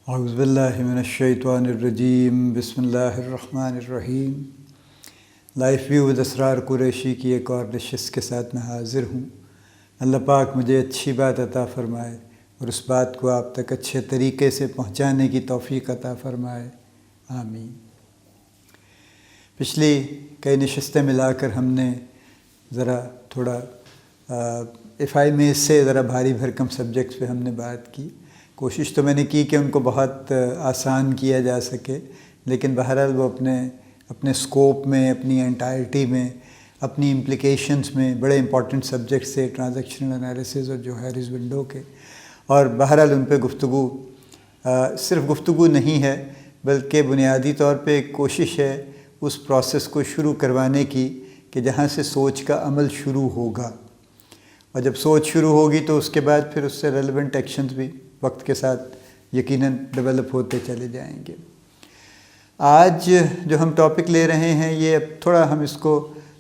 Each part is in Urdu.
اعوذ باللہ من الشیطان الرجیم بسم اللہ الرحمن الرحیم۔ لائف ویو ود اسرار قریشی کی ایک اور نشست کے ساتھ میں حاضر ہوں۔ اللہ پاک مجھے اچھی بات عطا فرمائے اور اس بات کو آپ تک اچھے طریقے سے پہنچانے کی توفیق عطا فرمائے، آمین۔ پچھلی کئی نشستیں ملا کر ہم نے ذرا تھوڑا افائی سے ذرا بھاری بھرکم سبجیکٹس پہ ہم نے بات کی۔ کوشش تو میں نے کی کہ ان کو بہت آسان کیا جا سکے، لیکن بہرحال وہ اپنے سکوپ میں، اپنی انٹائرٹی میں، اپنی امپلیکیشنز میں بڑے امپورٹنٹ سبجیکٹس تھے، ٹرانزیکشنل انالیسز اور جو ہیرز ونڈو کے، اور بہرحال ان پہ گفتگو صرف گفتگو نہیں ہے بلکہ بنیادی طور پہ ایک کوشش ہے اس پروسیس کو شروع کروانے کی کہ جہاں سے سوچ کا عمل شروع ہوگا، اور جب سوچ شروع ہوگی تو اس کے بعد پھر اس سے ریلیونٹ ایکشنز بھی وقت کے ساتھ یقیناً ڈیولپ ہوتے چلے جائیں گے۔ آج جو ہم ٹاپک لے رہے ہیں یہ اب تھوڑا ہم اس کو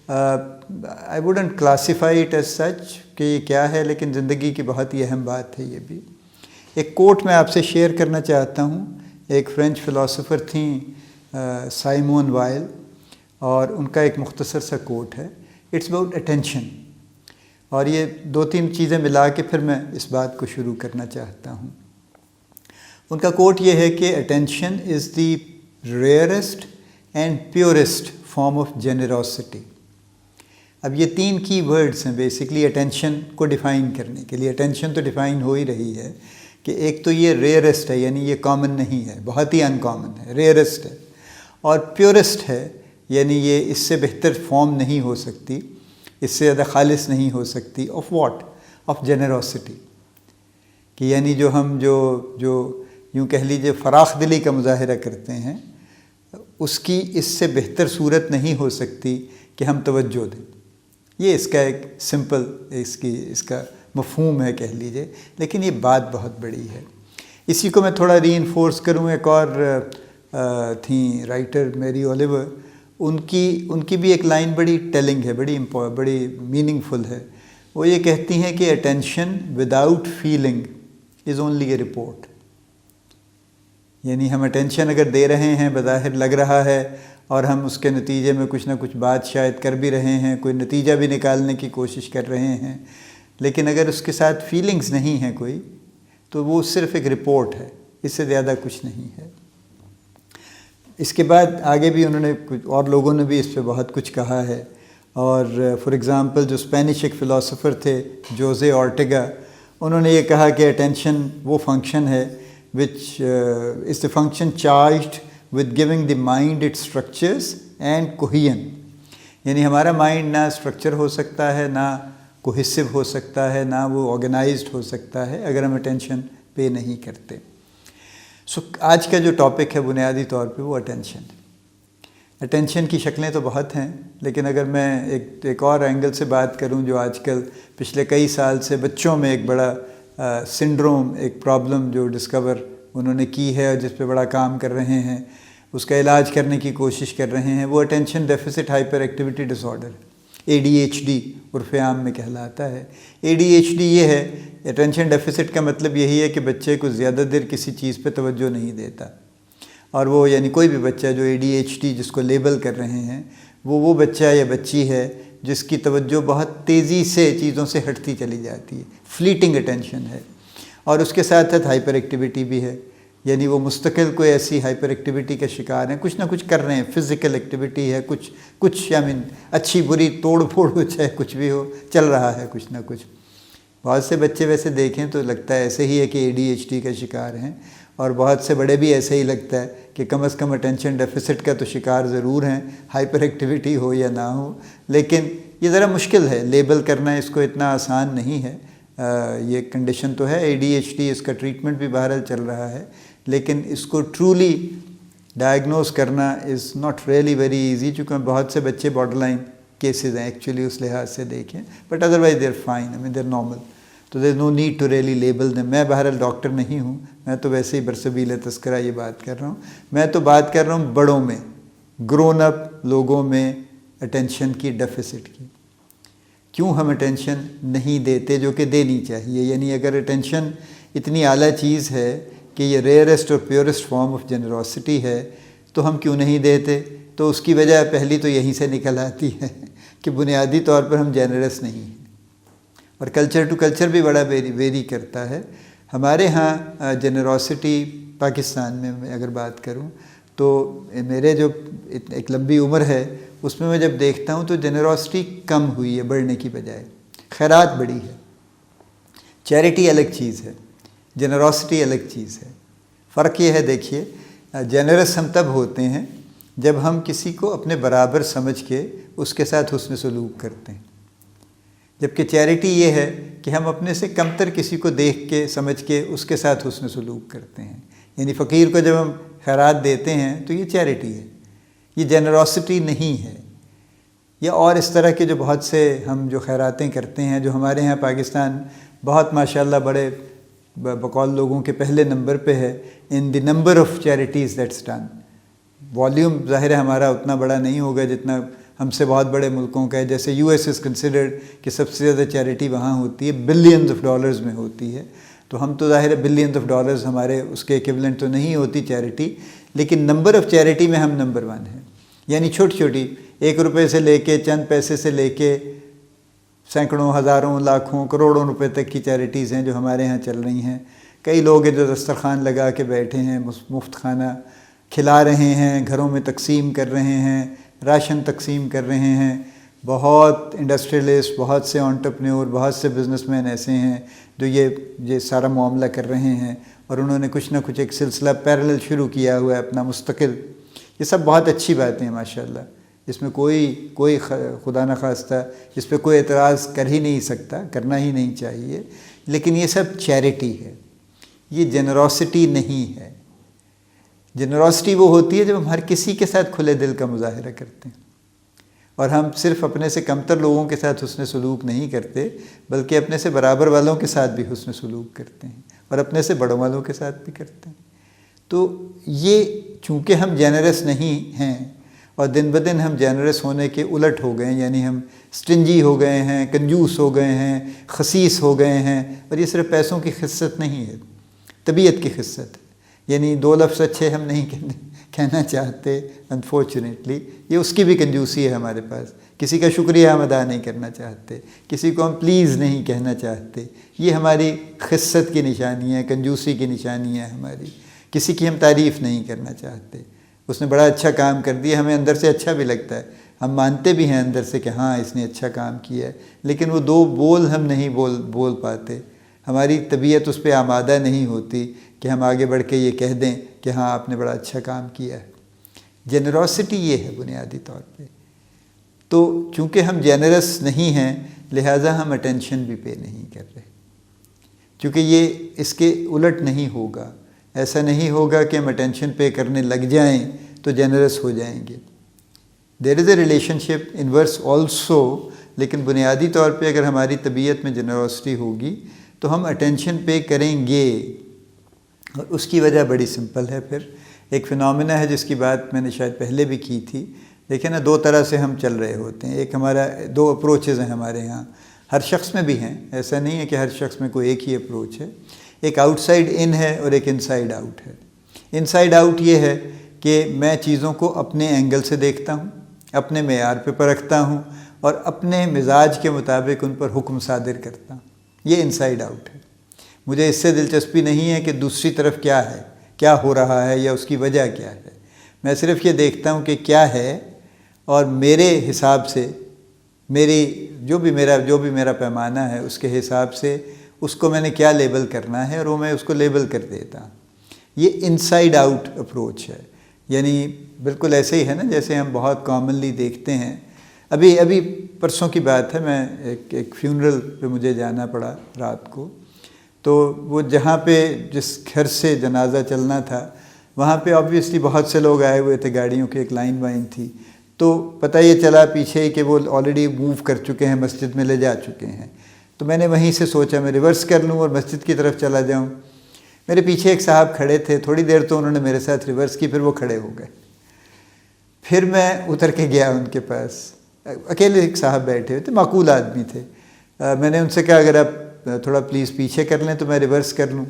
I wouldn't classify it as such کہ یہ کیا ہے، لیکن زندگی کی بہت ہی اہم بات ہے یہ بھی۔ ایک کوٹ میں آپ سے شیئر کرنا چاہتا ہوں۔ ایک فرینچ فلاسفر تھیں سائمون وائل، اور ان کا ایک مختصر سا کوٹ ہے، اٹس اباؤٹ اٹینشن، اور یہ دو تین چیزیں ملا کے پھر میں اس بات کو شروع کرنا چاہتا ہوں۔ ان کا کوٹ یہ ہے کہ attention is the rarest and purest form of generosity. اب یہ تین کی ورڈز ہیں بیسکلی اٹینشن کو ڈیفائن کرنے کے لیے۔ اٹینشن تو ڈیفائن ہو ہی رہی ہے کہ ایک تو یہ ریئرسٹ ہے، یعنی یہ کامن نہیں ہے، بہت ہی ان کامن ہے، ریئرسٹ ہے، اور پیورسٹ ہے، یعنی یہ اس سے بہتر فارم نہیں ہو سکتی، اس سے زیادہ خالص نہیں ہو سکتی۔ Of what? آف جنروسٹی، کہ یعنی جو ہم جو یوں کہہ لیجیے فراخ دلی کا مظاہرہ کرتے ہیں، اس کی اس سے بہتر صورت نہیں ہو سکتی کہ ہم توجہ دیں۔ یہ اس کا ایک سمپل اس کا مفہوم ہے کہہ لیجیے، لیکن یہ بات بہت بڑی ہے۔ اسی کو میں تھوڑا ری انفورس کروں، ایک اور تھیں رائٹر میری اولیور، ان کی بھی ایک لائن بڑی ٹیلنگ ہے، بڑی میننگ فل ہے۔ وہ یہ کہتی ہیں کہ attention without feeling is only a report. یعنی ہم اٹینشن اگر دے رہے ہیں، بظاہر لگ رہا ہے، اور ہم اس کے نتیجے میں کچھ نہ کچھ بات شاید کر بھی رہے ہیں، کوئی نتیجہ بھی نکالنے کی کوشش کر رہے ہیں، لیکن اگر اس کے ساتھ فیلنگز نہیں ہیں کوئی، تو وہ صرف ایک رپورٹ ہے، اس سے زیادہ کچھ نہیں ہے۔ اس کے بعد آگے بھی انہوں نے کچھ اور لوگوں نے بھی اس پہ بہت کچھ کہا ہے، اور فار ایگزامپل جو اسپینش ایک فلاسفر تھے جوزے اورٹیگا، انہوں نے یہ کہا کہ اٹینشن وہ فنکشن ہے which is the function charged with giving the mind its structures and cohesion۔ یعنی ہمارا مائنڈ نہ اسٹرکچر ہو سکتا ہے، نہ کوہیسو ہو سکتا ہے، نہ وہ آرگنائزڈ ہو سکتا ہے اگر ہم اٹینشن پے نہیں کرتے۔ آج کا جو ٹاپک ہے بنیادی طور پہ وہ اٹینشن۔ اٹینشن کی شکلیں تو بہت ہیں، لیکن اگر میں ایک اور اینگل سے بات کروں، جو آج کل پچھلے کئی سال سے بچوں میں ایک بڑا سنڈروم، ایک پرابلم جو ڈسکور انہوں نے کی ہے اور جس پہ بڑا کام کر رہے ہیں، اس کا علاج کرنے کی کوشش کر رہے ہیں، وہ اٹینشن ڈیفیسٹ ہائپر ایکٹیویٹی ڈس آرڈر، ADHD عرف عام میں کہلاتا ہے۔ ADHD یہ ہے، اٹینشن ڈیفیسٹ کا مطلب یہی ہے کہ بچے کو زیادہ دیر کسی چیز پہ توجہ نہیں دیتا، اور وہ یعنی کوئی بھی بچہ جو ADHD جس کو لیبل کر رہے ہیں، وہ بچہ یا بچی ہے جس کی توجہ بہت تیزی سے چیزوں سے ہٹتی چلی جاتی ہے، فلیٹنگ اٹینشن ہے، اور اس کے ساتھ ساتھ ہائپر ایکٹیویٹی بھی ہے، یعنی وہ مستقل کوئی ایسی ہائپر ایکٹیویٹی کا شکار ہیں، کچھ نہ کچھ کر رہے ہیں، فزیکل ایکٹیویٹی ہے، کچھ اچھی بری توڑ پھوڑ ہو، چاہے کچھ بھی ہو، چل رہا ہے کچھ نہ کچھ۔ بہت سے بچے ویسے دیکھیں تو لگتا ہے ایسے ہی ہے کہ ADHD کا شکار ہیں، اور بہت سے بڑے بھی ایسے ہی لگتا ہے کہ کم از کم اٹینشن ڈیفیسٹ کا تو شکار ضرور ہیں، ہائپر ایکٹیویٹی ہو یا نہ ہو، لیکن یہ ذرا مشکل ہے لیبل کرنا، اس کو اتنا آسان نہیں ہے۔ یہ کنڈیشن تو ہے ADHD، اس کا ٹریٹمنٹ بھی بہرحال چل رہا ہے، لیکن اس کو ٹرولی ڈائگنوز کرنا is not really very easy, چونکہ بہت سے بچے بارڈر لائن کیسز ہیں ایکچولی اس لحاظ سے دیکھیں، but otherwise they are fine, they are normal, تو there is no need to really label them. میں بہرحال ڈاکٹر نہیں ہوں، میں تو ویسے ہی برسبیل تذکرہ یہ بات کر رہا ہوں، میں تو بات کر رہا ہوں بڑوں میں، گرون اپ لوگوں میں اٹینشن کی ڈیفیسٹ کی۔ کیوں ہم اٹینشن نہیں دیتے جو کہ دینی چاہیے؟ یعنی اگر اٹینشن اتنی اعلیٰ چیز ہے کہ یہ ریئرسٹ اور پیورسٹ فارم آف جنرosity ہے تو ہم کیوں نہیں دیتے؟ تو اس کی وجہ پہلی تو یہیں سے نکل آتی ہے کہ بنیادی طور پر ہم جنرس نہیں ہیں، اور کلچر ٹو کلچر بھی بڑا ویری کرتا ہے۔ ہمارے ہاں جنرosity پاکستان میں اگر بات کروں تو میرے جو ایک لمبی عمر ہے اس میں جب دیکھتا ہوں تو جنرosity کم ہوئی ہے بڑھنے کی بجائے، خیرات بڑی ہے۔ چیریٹی الگ چیز ہے، جنرosity الگ چیز ہے۔ فرق یہ ہے، دیکھیے جنرس ہم تب ہوتے ہیں جب ہم کسی کو اپنے برابر سمجھ کے اس کے ساتھ حسن سلوک کرتے ہیں، جبکہ چیریٹی یہ ہے کہ ہم اپنے سے کمتر کسی کو دیکھ کے سمجھ کے اس کے ساتھ حسن سلوک کرتے ہیں۔ یعنی فقیر کو جب ہم خیرات دیتے ہیں تو یہ چیریٹی ہے، یہ جنرosity نہیں ہے۔ یا اور اس طرح کے جو بہت سے ہم جو خیراتیں کرتے ہیں، جو ہمارے ہاں پاکستان بہت ماشاءاللہ بڑے بقول لوگوں کے پہلے نمبر پہ ہے in the number of charities that's done. Volume ظاہر ہے ہمارا اتنا بڑا نہیں ہوگا جتنا ہم سے بہت بڑے ملکوں کا ہے، جیسے یو ایس از کنسیڈرڈ کہ سب سے زیادہ چیریٹی وہاں ہوتی ہے، بلینز آف ڈالرز میں ہوتی ہے، تو ہم تو ظاہر ہے بلینز آف ڈالرز ہمارے اس کے ایکویولنٹ تو نہیں ہوتی چیریٹی، لیکن نمبر آف چیریٹی میں ہم نمبر 1 ہیں۔ یعنی چھوٹی چھوٹی 1 روپے سے لے کے چند پیسے سے لے کے سینکڑوں، ہزاروں، لاکھوں، کروڑوں روپے تک کی چیریٹیز ہیں جو ہمارے ہاں چل رہی ہیں۔ کئی لوگ ہیں جو دسترخوان لگا کے بیٹھے ہیں، مفت کھانا کھلا رہے ہیں، گھروں میں تقسیم کر رہے ہیں، راشن تقسیم کر رہے ہیں۔ بہت انڈسٹریلسٹ، بہت سے انٹرپرینور، بہت سے بزنس مین ایسے ہیں جو یہ سارا معاملہ کر رہے ہیں، اور انہوں نے کچھ نہ کچھ ایک سلسلہ پیرلل شروع کیا ہوا ہے اپنا مستقل۔ یہ سب بہت اچھی باتیں ہیں ماشاءاللہ، اس میں کوئی خدا نخواستہ اس پہ کوئی اعتراض کر ہی نہیں سکتا، کرنا ہی نہیں چاہیے، لیکن یہ سب چیریٹی ہے، یہ جنرosity نہیں ہے۔ جنرosity وہ ہوتی ہے جب ہم ہر کسی کے ساتھ کھلے دل کا مظاہرہ کرتے ہیں، اور ہم صرف اپنے سے کمتر لوگوں کے ساتھ حسن سلوک نہیں کرتے، بلکہ اپنے سے برابر والوں کے ساتھ بھی حسن سلوک کرتے ہیں، اور اپنے سے بڑوں والوں کے ساتھ بھی کرتے ہیں۔ تو یہ چونکہ ہم جنرس نہیں ہیں، اور دن بدن ہم جنرس ہونے کے الٹ ہو گئے ہیں، یعنی ہم سٹنجی ہو گئے ہیں، کنجوس ہو گئے ہیں، خسیس ہو گئے ہیں، اور یہ صرف پیسوں کی خست نہیں ہے، طبیعت کی خست ہے۔ یعنی 2 لفظ اچھے ہم نہیں کہنا چاہتے انفارچونیٹلی، یہ اس کی بھی کنجوسی ہے ہمارے پاس۔ کسی کا شکریہ ہم ادا نہیں کرنا چاہتے، کسی کو ہم پلیز نہیں کہنا چاہتے، یہ ہماری خست کی نشانی ہے، کنجوسی کی نشانی ہے ہماری۔ کسی کی ہم تعریف نہیں کرنا چاہتے، اس نے بڑا اچھا کام کر دیا، ہمیں اندر سے اچھا بھی لگتا ہے، ہم مانتے بھی ہیں اندر سے کہ ہاں اس نے اچھا کام کیا ہے، لیکن وہ 2 بول ہم نہیں بول پاتے، ہماری طبیعت اس پہ آمادہ نہیں ہوتی کہ ہم آگے بڑھ کے یہ کہہ دیں کہ ہاں آپ نے بڑا اچھا کام کیا ہے۔ جنرosity یہ ہے بنیادی طور پہ۔ تو چونکہ ہم جنرس نہیں ہیں لہٰذا ہم اٹینشن بھی پے نہیں کر رہے، چونکہ یہ اس کے الٹ نہیں ہوگا، ایسا نہیں ہوگا کہ ہم اٹینشن پے کرنے لگ جائیں تو جنرس ہو جائیں گے۔ There is a relationship inverse also, لیکن بنیادی طور پہ اگر ہماری طبیعت میں جنرosity ہوگی تو ہم اٹینشن پے کریں گے، اور اس کی وجہ بڑی سمپل ہے۔ پھر ایک فنومینا ہے جس کی بات میں نے شاید پہلے بھی کی تھی، دیکھیں نا 2 طرح سے ہم چل رہے ہوتے ہیں۔ ایک ہمارا 2 اپروچز ہیں ہمارے ہاں، ہر شخص میں بھی ہیں، ایسا نہیں ہے کہ ہر شخص میں کوئی ایک ہی اپروچ ہے۔ ایک آؤٹ سائڈ ان ہے اور ایک ان سائڈ آؤٹ ہے۔ ان سائڈ آؤٹ یہ ہے کہ میں چیزوں کو اپنے اینگل سے دیکھتا ہوں، اپنے معیار پہ پرکھتا ہوں، اور اپنے مزاج کے مطابق ان پر حکم صادر کرتا ہوں، یہ ان سائڈ آؤٹ ہے۔ مجھے اس سے دلچسپی نہیں ہے کہ دوسری طرف کیا ہے، کیا ہو رہا ہے یا اس کی وجہ کیا ہے، میں صرف یہ دیکھتا ہوں کہ کیا ہے، اور میرے حساب سے جو بھی میرا پیمانہ ہے اس کے حساب سے اس کو میں نے کیا لیبل کرنا ہے، اور وہ میں اس کو لیبل کر دیتا ہوں۔ یہ انسائڈ آؤٹ اپروچ ہے، یعنی بالکل ایسے ہی ہے نا جیسے ہم بہت کامنلی دیکھتے ہیں۔ ابھی پرسوں کی بات ہے، میں ایک فیونرل پہ مجھے جانا پڑا رات کو، تو وہ جہاں پہ جس گھر سے جنازہ چلنا تھا وہاں پہ آبویسلی بہت سے لوگ آئے ہوئے تھے، گاڑیوں کی ایک لائن وائن تھی، تو پتہ یہ چلا پیچھے ہی کہ وہ آلریڈی موو کر چکے ہیں، مسجد میں لے جا چکے ہیں۔ تو میں نے وہیں سے سوچا میں ریورس کر لوں اور مسجد کی طرف چلا جاؤں۔ میرے پیچھے ایک صاحب کھڑے تھے، تھوڑی دیر تو انہوں نے میرے ساتھ ریورس کی، پھر وہ کھڑے ہو گئے۔ پھر میں اتر کے گیا ان کے پاس، اکیلے ایک صاحب بیٹھے ہوئے تھے، معقول آدمی تھے۔ میں نے ان سے کہا اگر آپ تھوڑا پلیز پیچھے کر لیں تو میں ریورس کر لوں۔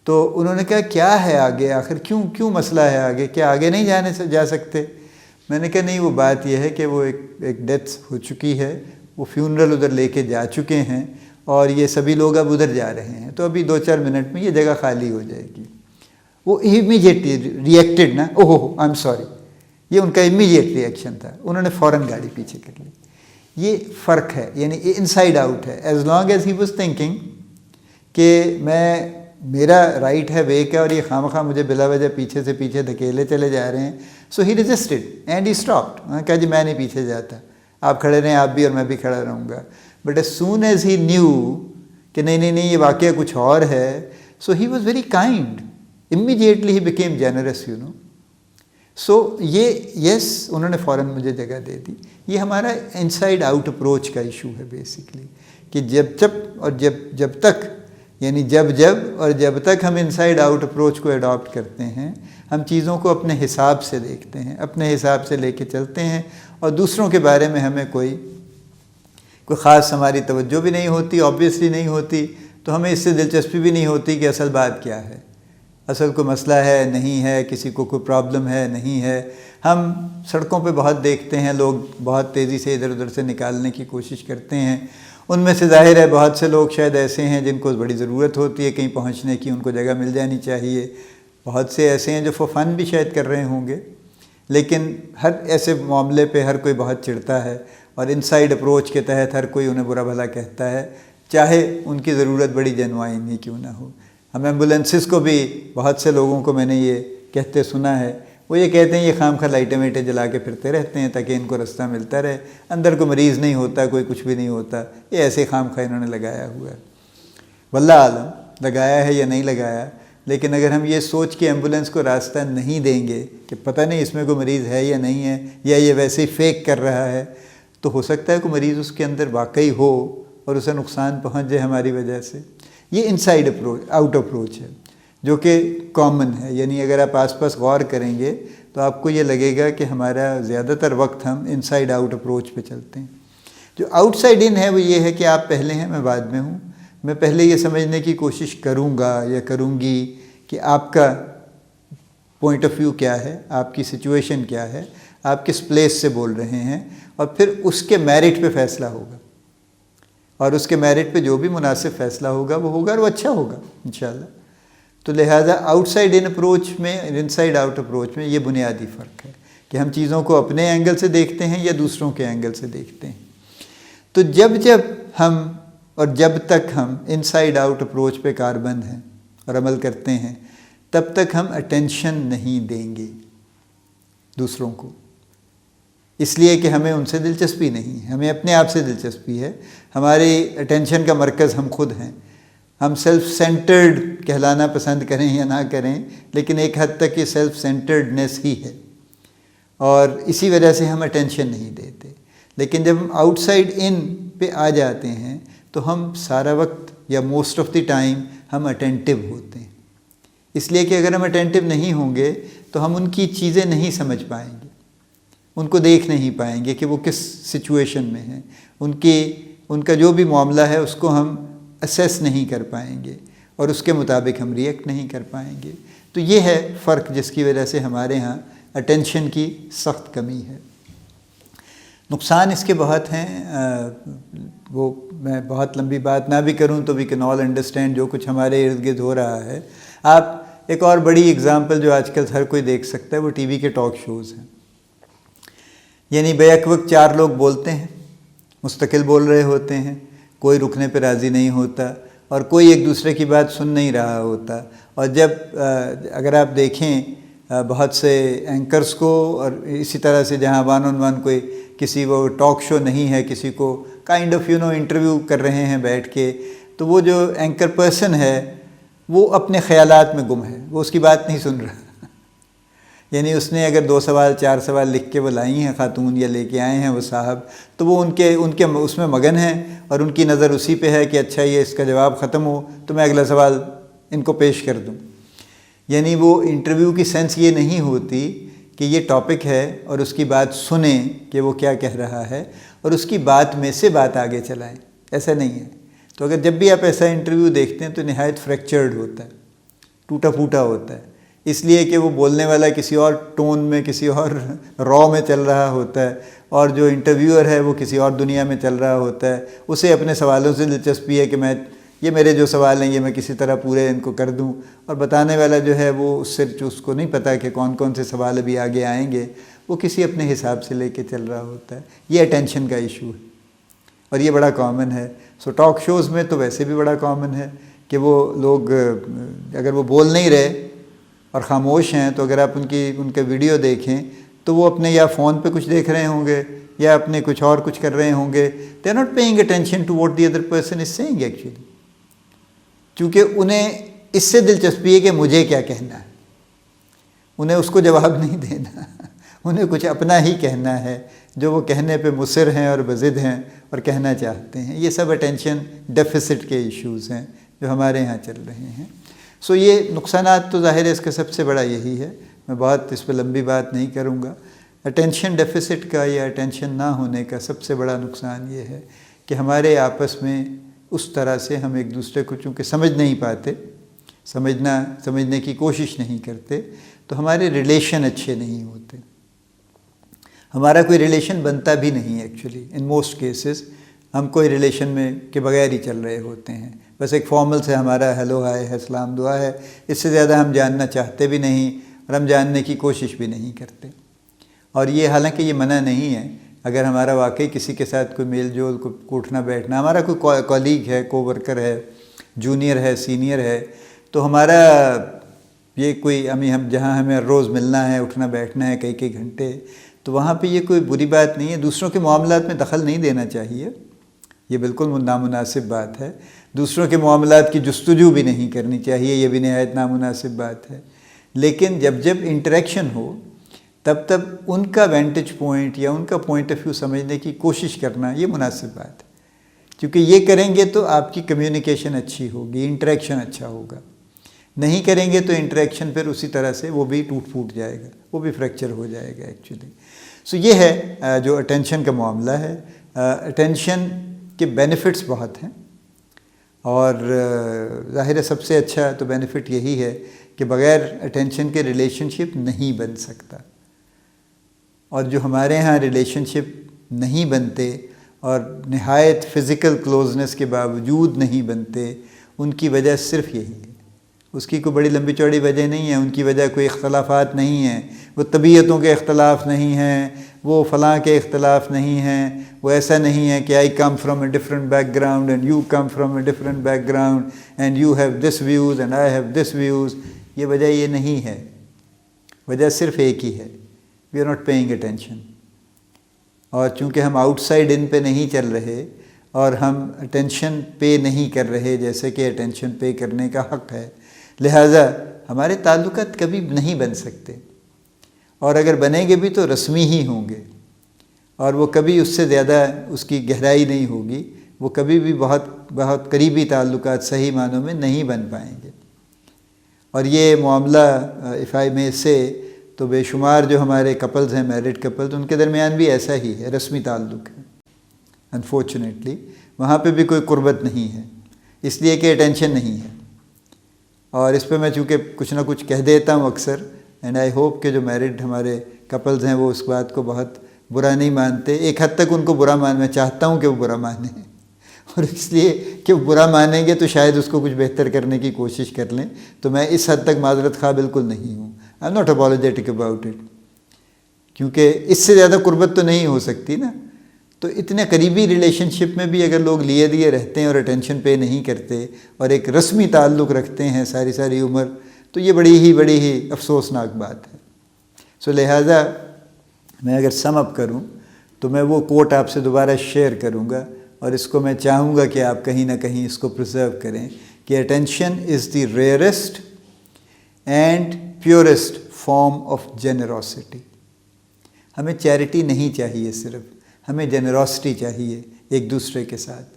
تو انہوں نے کہا کیا ہے آگے، آخر کیوں مسئلہ ہے آگے، کیا آگے نہیں جا سکتے؟ میں نے کہا نہیں، وہ بات یہ ہے کہ وہ ایک ڈیتھ ہو چکی ہے، وہ فیونرل ادھر لے کے جا چکے ہیں اور یہ سبھی لوگ اب ادھر جا رہے ہیں، تو ابھی 2-4 منٹ میں یہ جگہ خالی ہو جائے گی۔ وہ امیجیٹلی ریئیکٹڈ نا، اوہ آئی ایم سوری، یہ ان کا امیجیٹ ریئیکشن تھا، انہوں نے فوراً گاڑی پیچھے کر لی۔ یہ فرق ہے، یعنی انسائڈ آؤٹ ہے۔ As long as he was thinking کہ میرا رائٹ ہے، وے کا، اور یہ خواہ مجھے بلا وجہ پیچھے سے پیچھے دھکیلے چلے جا رہے ہیں، سو ہی ریزسٹڈ اینڈ ہی اسٹاپڈ۔ انہوں نے کہا جی میں نہیں پیچھے جاتا، آپ کھڑے رہیں، آپ بھی اور میں بھی کھڑا رہوں گا۔ But as soon as he knew کہ نہیں یہ واقعہ کچھ اور ہے، so he was very kind, immediately he became generous you know. So یہ انہوں نے فوراً مجھے جگہ دے دی۔ یہ ہمارا انسائڈ آؤٹ اپروچ کا ایشو ہے بیسکلی، کہ جب تک ہم انسائڈ آؤٹ اپروچ کو اڈاپٹ کرتے ہیں، ہم چیزوں کو اپنے حساب سے دیکھتے ہیں، اپنے حساب سے لے کے چلتے ہیں، اور دوسروں کے بارے میں ہمیں کوئی خاص ہماری توجہ بھی نہیں ہوتی، آبویسلی نہیں ہوتی، تو ہمیں اس سے دلچسپی بھی نہیں ہوتی کہ اصل بات کیا ہے، اصل کوئی مسئلہ ہے نہیں ہے، کسی کو کوئی پرابلم ہے نہیں ہے۔ ہم سڑکوں پہ بہت دیکھتے ہیں، لوگ بہت تیزی سے ادھر ادھر سے نکالنے کی کوشش کرتے ہیں، ان میں سے ظاہر ہے بہت سے لوگ شاید ایسے ہیں جن کو بڑی ضرورت ہوتی ہے کہیں پہنچنے کی، ان کو جگہ مل جانی چاہیے، بہت سے ایسے ہیں جو فور فن بھی شاید کر رہے ہوں گے، لیکن ہر ایسے معاملے پہ ہر کوئی بہت چڑھتا ہے، اور انسائڈ اپروچ کے تحت ہر کوئی انہیں برا بھلا کہتا ہے، چاہے ان کی ضرورت بڑی جینوائن ہی کیوں نہ ہو۔ ہم ایمبولینسز کو بھی بہت سے لوگوں کو میں نے یہ کہتے سنا ہے، وہ یہ کہتے ہیں یہ خام خواہ لائٹیں ویٹیں جلا کے پھرتے رہتے ہیں تاکہ ان کو رستہ ملتا رہے، اندر کوئی مریض نہیں ہوتا، کوئی کچھ بھی نہیں ہوتا، یہ ایسے خام خواہ انہوں نے لگایا ہوا ہے۔ واللہ عالم لگایا ہے یا نہیں لگایا، لیکن اگر ہم یہ سوچ کے ایمبولینس کو راستہ نہیں دیں گے کہ پتہ نہیں اس میں کوئی مریض ہے یا نہیں ہے، یا یہ ویسے ہی فیک کر رہا ہے، تو ہو سکتا ہے کوئی مریض اس کے اندر واقعی ہو اور اسے نقصان پہنچ جائے ہماری وجہ سے۔ یہ انسائڈ آؤٹ اپروچ ہے جو کہ کامن ہے، یعنی اگر آپ آس پاس غور کریں گے تو آپ کو یہ لگے گا کہ ہمارا زیادہ تر وقت ہم انسائڈ آؤٹ اپروچ پہ چلتے ہیں۔ جو آؤٹ سائڈ ان ہے وہ یہ ہے کہ آپ پہلے ہیں، میں بعد میں ہوں، میں پہلے یہ سمجھنے کی کوشش کروں گا یا کروں گی کہ آپ کا پوائنٹ آف ویو کیا ہے، آپ کی سچویشن کیا ہے، آپ کس پلیس سے بول رہے ہیں، اور پھر اس کے میرٹ پہ فیصلہ ہوگا، اور اس کے میرٹ پہ جو بھی مناسب فیصلہ ہوگا وہ ہوگا، اور وہ اچھا ہوگا انشاءاللہ۔ تو لہٰذا آؤٹ سائڈ ان اپروچ میں، انسائڈ آؤٹ اپروچ میں یہ بنیادی فرق ہے کہ ہم چیزوں کو اپنے اینگل سے دیکھتے ہیں یا دوسروں کے اینگل سے دیکھتے ہیں۔ تو جب تک ہم انسائڈ آؤٹ اپروچ پہ کاربند ہیں اور عمل کرتے ہیں، تب تک ہم اٹینشن نہیں دیں گے دوسروں کو، اس لیے کہ ہمیں ان سے دلچسپی نہیں ہے، ہمیں اپنے آپ سے دلچسپی ہے، ہماری اٹینشن کا مرکز ہم خود ہیں۔ ہم سیلف سینٹرڈ کہلانا پسند کریں یا نہ کریں، لیکن ایک حد تک یہ سیلف سینٹرڈنیس ہی ہے، اور اسی وجہ سے ہم اٹینشن نہیں دیتے۔ لیکن جب ہم آؤٹ سائڈ ان پہ آ جاتے ہیں تو ہم سارا وقت یا موسٹ آف دی ٹائم ہم اٹینٹیو ہوتے ہیں، اس لیے کہ اگر ہم اٹینٹیو نہیں ہوں گے تو ہم ان کی چیزیں نہیں سمجھ پائیں گے، ان کو دیکھ نہیں پائیں گے کہ وہ کس سچویشن میں ہیں، ان کا جو بھی معاملہ ہے اس کو ہم اسیس نہیں کر پائیں گے، اور اس کے مطابق ہم ریئیکٹ نہیں کر پائیں گے۔ تو یہ ہے فرق جس کی وجہ سے ہمارے ہاں اٹینشن کی سخت کمی ہے۔ نقصان اس کے بہت ہیں، وہ میں بہت لمبی بات نہ بھی کروں تو وی کین آل انڈرسٹینڈ جو کچھ ہمارے ارد گرد ہو رہا ہے۔ آپ ایک اور بڑی اگزامپل جو آج کل ہر کوئی دیکھ سکتا ہے وہ ٹی وی کے ٹاک شوز ہیں، یعنی بیک وقت 4 لوگ بولتے ہیں، مستقل بول رہے ہوتے ہیں، کوئی رکنے پہ راضی نہیں ہوتا، اور کوئی ایک دوسرے کی بات سن نہیں رہا ہوتا۔ اور جب اگر آپ دیکھیں بہت سے اینکرز کو، اور اسی طرح سے جہاں ون آن ون کوئی کسی وہ ٹاک شو نہیں ہے، کسی کو کائنڈ آف انٹرویو کر رہے ہیں بیٹھ کے، تو وہ جو اینکر پرسن ہے وہ اپنے خیالات میں گم ہے، وہ اس کی بات نہیں سن رہا۔ یعنی اس نے اگر 2 سوال 4 سوال لکھ کے وہ لائی ہیں خاتون یا لے کے آئے ہیں وہ صاحب، تو وہ ان کے اس میں مگن ہیں، اور ان کی نظر اسی پہ ہے کہ اچھا یہ اس کا جواب ختم ہو تو میں اگلا سوال ان کو پیش کر دوں۔ یعنی وہ انٹرویو کی سینس یہ نہیں ہوتی کہ یہ ٹاپک ہے اور اس کی بات سنیں کہ وہ کیا کہہ رہا ہے، اور اس کی بات میں سے بات آگے چلائیں، ایسا نہیں ہے۔ تو اگر جب بھی آپ ایسا انٹرویو دیکھتے ہیں تو نہایت فریکچرڈ ہوتا ہے، ٹوٹا پھوٹا ہوتا ہے، اس لیے کہ وہ بولنے والا کسی اور ٹون میں، کسی اور را میں چل رہا ہوتا ہے، اور جو انٹرویور ہے وہ کسی اور دنیا میں چل رہا ہوتا ہے. اسے اپنے سوالوں سے دلچسپی ہے کہ یہ میرے جو سوال ہیں یہ میں کسی طرح پورے ان کو کر دوں، اور بتانے والا جو ہے وہ اس کو نہیں پتہ کہ کون کون سے سوال ابھی آگے آئیں گے، وہ کسی اپنے حساب سے لے کے چل رہا ہوتا ہے. یہ اٹینشن کا ایشو ہے، اور یہ بڑا کامن ہے. ٹاک شوز میں تو ویسے بھی بڑا کامن ہے کہ وہ لوگ اگر وہ بول نہیں رہے اور خاموش ہیں، تو اگر آپ ان کے ویڈیو دیکھیں تو وہ اپنے یا فون پہ کچھ دیکھ رہے ہوں گے یا اپنے کچھ کر رہے ہوں گے. They are not paying attention to what the other person is saying actually, کیونکہ انہیں اس سے دلچسپی ہے کہ مجھے کیا کہنا ہے، انہیں اس کو جواب نہیں دینا، انہیں کچھ اپنا ہی کہنا ہے جو وہ کہنے پہ مصر ہیں اور بضد ہیں اور کہنا چاہتے ہیں. یہ سب اٹینشن ڈیفیسٹ کے ایشوز ہیں جو ہمارے ہاں چل رہے ہیں. یہ نقصانات تو ظاہر ہے اس کا سب سے بڑا یہی ہے. میں بہت اس پہ لمبی بات نہیں کروں گا. اٹینشن ڈیفیسٹ کا یا اٹینشن نہ ہونے کا سب سے بڑا نقصان یہ ہے کہ ہمارے آپس میں اس طرح سے ہم ایک دوسرے کو چونکہ سمجھ نہیں پاتے، سمجھنے کی کوشش نہیں کرتے، تو ہمارے ریلیشن اچھے نہیں ہوتے. ہمارا کوئی ریلیشن بنتا بھی نہیں ایکچولی. ان موسٹ کیسز ہم کوئی ریلیشن میں کے بغیر ہی چل رہے ہوتے ہیں. بس ایک فارمل سے ہمارا ہیلو ہائے ہے، سلام دعا ہے. اس سے زیادہ ہم جاننا چاہتے بھی نہیں اور ہم جاننے کی کوشش بھی نہیں کرتے. اور یہ حالانکہ یہ منع نہیں ہے، اگر ہمارا واقعی کسی کے ساتھ کوئی میل جول، کوئی اٹھنا بیٹھنا، ہمارا کوئی کولیگ ہے، کو ورکر ہے، جونیئر ہے، سینئر ہے، تو ہمارا یہ کوئی ہم جہاں ہمیں روز ملنا ہے، اٹھنا بیٹھنا ہے کئی گھنٹے، تو وہاں پہ یہ کوئی بری بات نہیں ہے. دوسروں کے معاملات میں دخل نہیں دینا چاہیے، یہ بالکل نامناسب بات ہے. دوسروں کے معاملات کی جستجو بھی نہیں کرنی چاہیے، یہ بھی نہایت نامناسب بات ہے. لیکن جب انٹریکشن ہو تب ان کا وینٹیج پوائنٹ یا ان کا پوائنٹ آف ویو سمجھنے کی کوشش کرنا یہ مناسب بات ہے. کیونکہ یہ کریں گے تو آپ کی کمیونیکیشن اچھی ہوگی، انٹریکشن اچھا ہوگا. نہیں کریں گے تو انٹریکشن پھر اسی طرح سے وہ بھی ٹوٹ پھوٹ جائے گا، وہ بھی فریکچر ہو جائے گا ایکچولی. یہ ہے جو اٹینشن کا معاملہ ہے. اٹینشن کے بینیفٹس بہت ہیں، اور ظاہر ہے سب سے اچھا تو بینیفٹ یہی ہے کہ بغیر اٹینشن کے ریلیشن شپ نہیں بن سکتا. اور جو ہمارے ہاں ریلیشن شپ نہیں بنتے اور نہایت فزیکل کلوزنس کے باوجود نہیں بنتے، ان کی وجہ صرف یہی ہے. اس کی کوئی بڑی لمبی چوڑی وجہ نہیں ہے، ان کی وجہ کوئی اختلافات نہیں ہیں، وہ طبیعتوں کے اختلاف نہیں ہیں، وہ فلاں کے اختلاف نہیں ہیں، وہ ایسا نہیں ہے کہ I come from a different background and you come from a different background and you have this views and I have this views. یہ وجہ یہ نہیں ہے، وجہ صرف ایک ہی ہے، we are not paying attention. اور چونکہ ہم آؤٹ سائڈ ان پہ نہیں چل رہے اور ہم اٹینشن پے نہیں کر رہے جیسے کہ اٹینشن پے کرنے کا حق ہے، لہٰذا ہمارے تعلقات کبھی نہیں بن سکتے. اور اگر بنیں گے بھی تو رسمی ہی ہوں گے، اور وہ کبھی اس سے زیادہ اس کی گہرائی نہیں ہوگی. وہ کبھی بھی بہت قریبی تعلقات صحیح معنوں میں نہیں بن پائیں گے. اور یہ معاملہ اف آئی مے سے تو بے شمار جو ہمارے کپلز ہیں، میرڈ کپلز، ان کے درمیان بھی ایسا ہی ہے، رسمی تعلق ہے. انفارچونیٹلی وہاں پہ بھی کوئی قربت نہیں ہے، اس لیے کہ اٹینشن نہیں ہے. اور اس پہ میں چونکہ کچھ نہ کچھ کہہ دیتا ہوں اکثر، اینڈ آئی ہوپ کہ جو میرڈ ہمارے کپلز ہیں وہ اس بات کو بہت برا نہیں مانتے. ایک حد تک ان کو برا میں چاہتا ہوں کہ وہ برا مانیں، اور اس لیے کہ وہ برا مانیں گے تو شاید اس کو کچھ بہتر کرنے کی کوشش کر لیں. تو میں اس حد تک معذرت خواہ بالکل نہیں ہوں. I am not apologetic about it, کیونکہ اس سے زیادہ قربت تو نہیں ہو سکتی نا. تو اتنے قریبی ریلیشن شپ میں بھی اگر لوگ لیے دیے رہتے ہیں اور اٹینشن پے نہیں کرتے اور ایک رسمی تعلق رکھتے ہیں ساری عمر، تو یہ بڑی ہی افسوسناک بات ہے. لہٰذا میں اگر سم اپ کروں تو میں وہ کوٹ آپ سے دوبارہ شیئر کروں گا، اور اس کو میں چاہوں گا کہ آپ کہیں نہ کہیں اس کو پرزرو کریں کہ attention is the rarest and purest form of generosity. ہمیں چیریٹی نہیں چاہیے، صرف ہمیں جنروسٹی چاہیے ایک دوسرے کے ساتھ.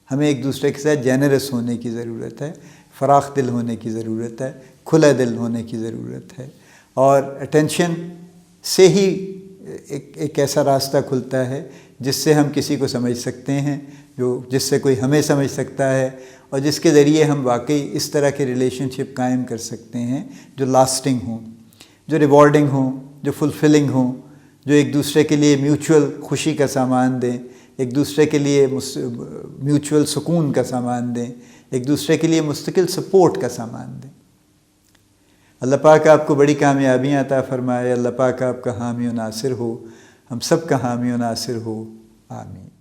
ہمیں ایک دوسرے کے ساتھ جنرس ہونے کی ضرورت ہے، فراخ دل ہونے کی ضرورت ہے، کھلا دل ہونے کی ضرورت ہے. اور اٹینشن سے ہی ایک ایسا راستہ کھلتا ہے جس سے ہم کسی کو سمجھ سکتے ہیں، جس سے کوئی ہمیں سمجھ سکتا ہے اور جس کے ذریعے ہم واقعی اس طرح کے ریلیشن شپ قائم کر سکتے ہیں جو لاسٹنگ ہوں، جو ریوارڈنگ ہوں، جو فلفلنگ ہوں، جو ایک دوسرے کے لیے میوچول خوشی کا سامان دیں، ایک دوسرے کے لیے میوچول سکون کا سامان دیں، ایک دوسرے کے لیے مستقل سپورٹ کا سامان دیں۔ اللہ پاک آپ کو بڑی کامیابیاں عطا فرمائے، اللہ پاک آپ کا حامی و ناصر ہو، ہم سب کا حامی و ناصر ہو، آمین۔